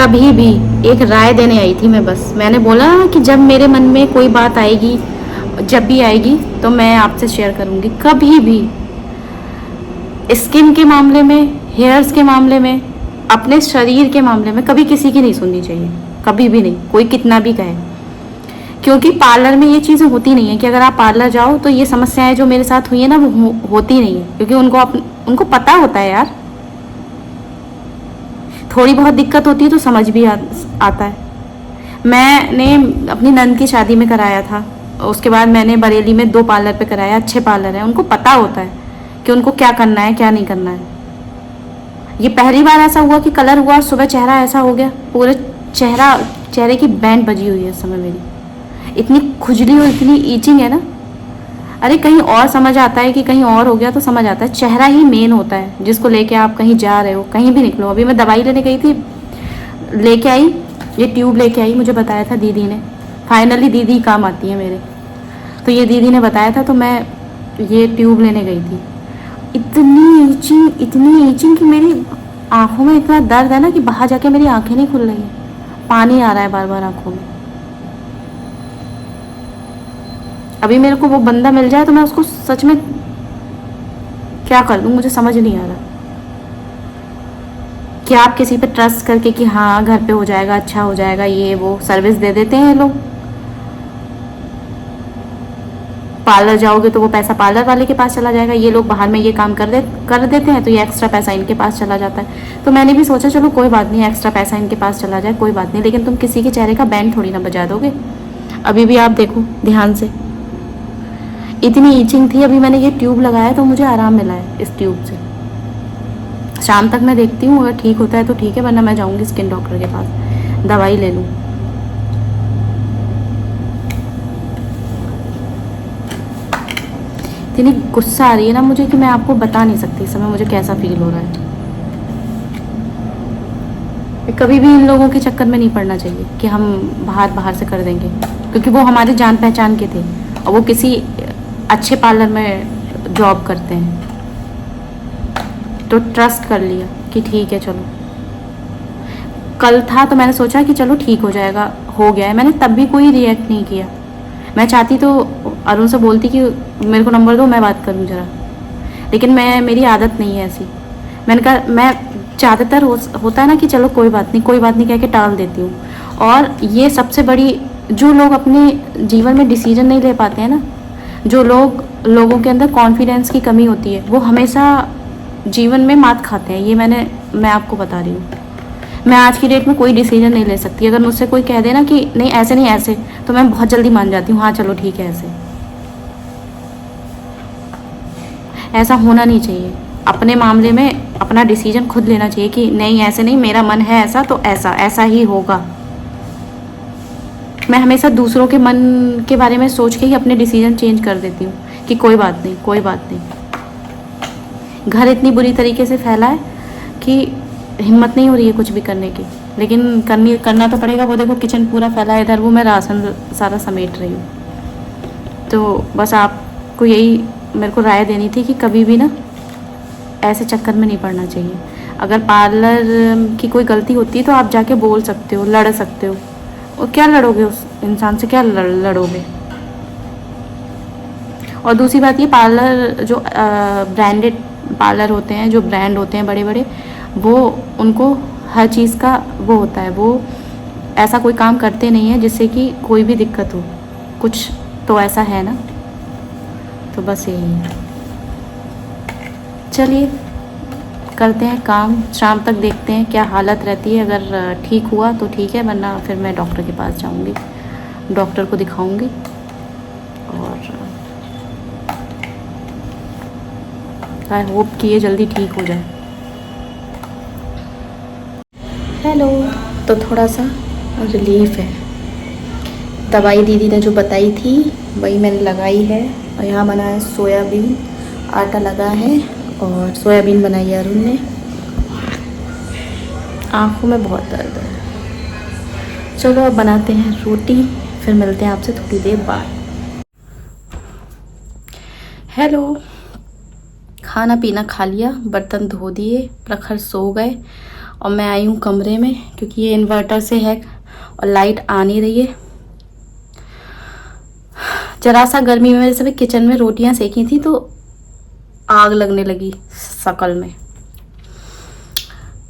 कभी भी, एक राय देने आई थी मैं, बस मैंने बोला कि जब मेरे मन में कोई बात आएगी, जब भी आएगी तो मैं आपसे शेयर करूँगी। कभी भी स्किन के मामले में, हेयर्स के मामले में, अपने शरीर के मामले में कभी किसी की नहीं सुननी चाहिए, कभी भी नहीं, कोई कितना भी कहे। क्योंकि पार्लर में ये चीज़ें होती नहीं है कि अगर आप पार्लर जाओ तो ये समस्याएं जो मेरे साथ हुई है ना, वो होती नहीं है, क्योंकि उनको पता होता है यार। थोड़ी बहुत दिक्कत होती है तो समझ भी आता है। मैंने अपनी नंद की शादी में कराया था, उसके बाद मैंने बरेली में 2 पार्लर पे कराया, अच्छे पार्लर हैं, उनको पता होता है कि उनको क्या करना है क्या नहीं करना है। ये पहली बार ऐसा हुआ कि कलर हुआ, सुबह चेहरा ऐसा हो गया, पूरे चेहरे की बैंड बजी हुई है इस समय मेरी, इतनी खुजली और इतनी ईचिंग है ना। अरे कहीं और समझ आता है कि कहीं और हो गया तो समझ आता है, चेहरा ही मेन होता है जिसको लेके आप कहीं जा रहे हो, कहीं भी निकलो। अभी मैं दवाई लेने गई थी, लेके आई, ये ट्यूब लेके आई, मुझे बताया था दीदी ने, फाइनली दीदी काम आती है मेरे, तो ये दीदी ने बताया था, तो मैं ये ट्यूब लेने गई थी। इतनी ईचिंग कि मेरी आंखों में इतना दर्द है ना कि बाहर जाके मेरी आंखें नहीं खुल रही हैं, पानी आ रहा है बार बार आंखों में। अभी मेरे को वो बंदा मिल जाए तो मैं उसको सच में क्या कर दूं, मुझे समझ नहीं आ रहा। कि आप किसी पे ट्रस्ट करके कि हाँ घर पे हो जाएगा, अच्छा हो जाएगा, ये वो सर्विस दे देते हैं लोग। पार्लर जाओगे तो वो पैसा पार्लर वाले के पास चला जाएगा, ये लोग बाहर में ये काम कर देते हैं तो ये एक्स्ट्रा पैसा इनके पास चला जाता है। तो मैंने भी सोचा चलो कोई बात नहीं, एक्स्ट्रा पैसा इनके पास चला जाए, कोई बात नहीं, लेकिन तुम किसी के चेहरे का बैंड थोड़ी ना बजा दोगे। अभी भी आप देखो ध्यान से, इतनी ईचिंग थी। अभी मैंने ये ट्यूब लगाया तो मुझे आराम मिला है इस ट्यूब से। शाम तक मैं देखती हूँ, अगर ठीक होता है तो ठीक है, वरना मैं जाऊँगी स्किन डॉक्टर के पास, दवाई ले लूँ। इतनी गुस्सा आ रही है ना मुझे कि मैं आपको बता नहीं सकती इस समय मुझे कैसा फील हो रहा है। कभी भी इन लोगों के चक्कर में नहीं पड़ना चाहिए कि हम बाहर से कर देंगे, क्योंकि वो हमारे जान पहचान के थे और वो किसी अच्छे पार्लर में जॉब करते हैं, तो ट्रस्ट कर लिया कि ठीक है चलो। कल था तो मैंने सोचा कि चलो ठीक हो जाएगा, हो गया है, मैंने तब भी कोई रिएक्ट नहीं किया। मैं चाहती तो अरुण से बोलती कि मेरे को नंबर दो, मैं बात करूँ ज़रा, लेकिन मेरी आदत नहीं है ऐसी। मैंने कहा, मैं ज़्यादातर होता है ना कि चलो कोई बात नहीं कह के टाल देती हूँ। और ये सबसे बड़ी, जो लोग अपने जीवन में डिसीजन नहीं ले पाते हैं ना, जो लोगों के अंदर कॉन्फिडेंस की कमी होती है, वो हमेशा जीवन में मात खाते हैं। ये मैं आपको बता रही हूँ। मैं आज की डेट में कोई डिसीजन नहीं ले सकती। अगर मुझसे कोई कह देना कि नहीं ऐसे नहीं ऐसे, तो मैं बहुत जल्दी मान जाती हूँ, हाँ चलो ठीक है ऐसे। ऐसा होना नहीं चाहिए। अपने मामले में अपना डिसीजन खुद लेना चाहिए कि नहीं ऐसे नहीं, मेरा मन है ऐसा तो ऐसा ही होगा। मैं हमेशा दूसरों के मन के बारे में सोच के ही अपने डिसीजन चेंज कर देती हूँ कि कोई बात नहीं। घर इतनी बुरी तरीके से फैला है कि हिम्मत नहीं हो रही है कुछ भी करने की, लेकिन करना तो पड़ेगा। वो देखो किचन पूरा फैला है इधर, वो मैं राशन सारा समेट रही हूँ। तो बस आपको यही मेरे को राय देनी थी कि कभी भी ना ऐसे चक्कर में नहीं पड़ना चाहिए। अगर पार्लर की कोई गलती होती है तो आप जाके बोल सकते हो, लड़ सकते हो। और क्या लड़ोगे, उस इंसान से क्या लड़ोगे। और दूसरी बात ये, पार्लर जो ब्रांडेड पार्लर होते हैं, जो ब्रांड होते हैं बड़े बड़े, वो उनको हर चीज़ का वो होता है, वो ऐसा कोई काम करते नहीं है जिससे कि कोई भी दिक्कत हो। कुछ तो ऐसा है ना, तो बस यही है। चलिए करते हैं काम, शाम तक देखते हैं क्या हालत रहती है। अगर ठीक हुआ तो ठीक है, वरना फिर मैं डॉक्टर के पास जाऊंगी, डॉक्टर को दिखाऊंगी। और आई होप कि ये जल्दी ठीक हो जाए। हेलो, तो थोड़ा सा रिलीफ है। दवाई दीदी ने जो बताई थी वही मैंने लगाई है। और यहाँ बना है सोयाबीन, आटा लगा है और सोयाबीन बनाई है अरुण ने। आँखों में बहुत दर्द है। चलो अब बनाते हैं रोटी, फिर मिलते हैं आपसे थोड़ी देर बाद। हेलो, खाना पीना खा लिया, बर्तन धो दिए, प्रखर सो गए और मैं आई हूँ कमरे में क्योंकि ये इन्वर्टर से है और लाइट आ नहीं रही है। जरा सा गर्मी में जैसे मैं किचन में रोटियां सेकी थी तो आग लगने लगी शकल में।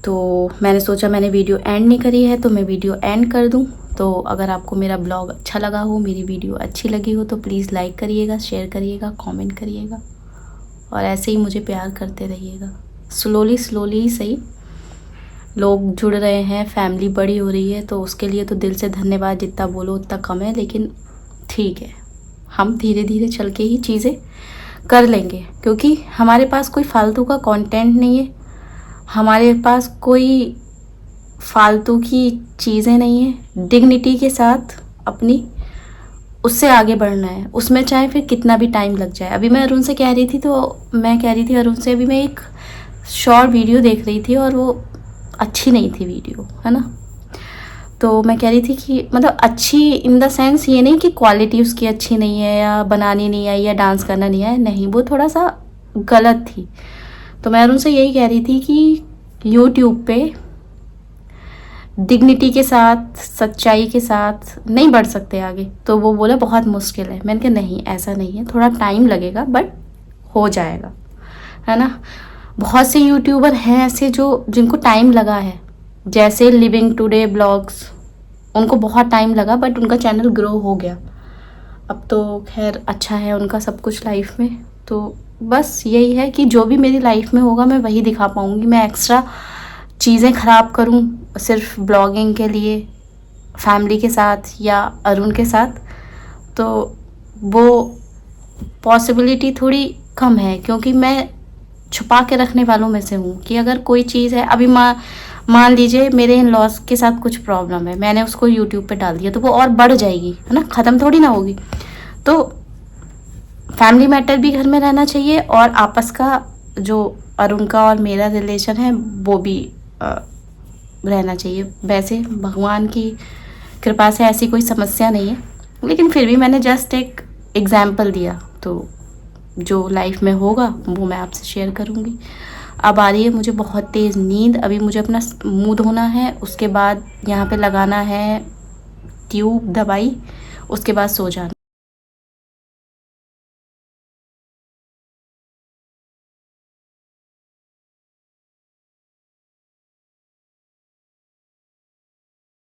तो मैंने सोचा मैंने वीडियो एंड नहीं करी है तो मैं वीडियो एंड कर दूं। तो अगर आपको मेरा ब्लॉग अच्छा लगा हो, मेरी वीडियो अच्छी लगी हो तो प्लीज़ लाइक करिएगा, शेयर करिएगा, कमेंट करिएगा और ऐसे ही मुझे प्यार करते रहिएगा। स्लोली ही सही लोग जुड़ रहे हैं, फैमिली बड़ी हो रही है तो उसके लिए तो दिल से धन्यवाद, जितना बोलो उतना कम है। लेकिन ठीक है, हम धीरे धीरे चल के ही चीज़ें कर लेंगे क्योंकि हमारे पास कोई फालतू का कंटेंट नहीं है, हमारे पास कोई फालतू की चीज़ें नहीं है। डिग्निटी के साथ अपनी उससे आगे बढ़ना है, उसमें चाहे फिर कितना भी टाइम लग जाए। अभी मैं अरुण से कह रही थी तो मैं कह रही थी अरुण से, अभी मैं एक शॉर्ट वीडियो देख रही थी और वो अच्छी नहीं थी वीडियो, है ना। तो मैं कह रही थी कि मतलब अच्छी इन द सेंस ये नहीं कि क्वालिटी उसकी अच्छी नहीं है या बनानी नहीं आई या डांस करना नहीं आया, नहीं, वो थोड़ा सा गलत थी। तो मैं उनसे यही कह रही थी कि यूट्यूब पे डिग्निटी के साथ, सच्चाई के साथ नहीं बढ़ सकते आगे। तो वो बोला बहुत मुश्किल है। मैंने कहा नहीं, ऐसा नहीं है, थोड़ा टाइम लगेगा बट हो जाएगा, है ना। बहुत से यूट्यूबर हैं ऐसे जो जिनको टाइम लगा है, जैसे लिविंग टुडे ब्लॉग्स, उनको बहुत टाइम लगा बट उनका चैनल ग्रो हो गया। अब तो खैर अच्छा है उनका सब कुछ लाइफ में। तो बस यही है कि जो भी मेरी लाइफ में होगा मैं वही दिखा पाऊँगी। मैं एक्स्ट्रा चीज़ें ख़राब करूँ सिर्फ ब्लॉगिंग के लिए फैमिली के साथ या अरुण के साथ, तो वो पॉसिबिलिटी थोड़ी कम है क्योंकि मैं छुपा के रखने वालों में से हूँ कि अगर कोई चीज़ है, अभी मान लीजिए मेरे इन लॉस के साथ कुछ प्रॉब्लम है, मैंने उसको यूट्यूब पे डाल दिया तो वो और बढ़ जाएगी, है ना, ख़त्म थोड़ी ना होगी। तो फैमिली मैटर भी घर में रहना चाहिए और आपस का जो अरुण का और मेरा रिलेशन है वो भी रहना चाहिए। वैसे भगवान की कृपा से ऐसी कोई समस्या नहीं है, लेकिन फिर भी मैंने जस्ट एक एग्जाम्पल दिया। तो जो लाइफ में होगा वो मैं आपसे शेयर करूँगी। अब आ रही है मुझे बहुत तेज़ नींद, अभी मुझे अपना मुंह धोना है, उसके बाद यहाँ पे लगाना है ट्यूब दवाई, उसके बाद सो जाना।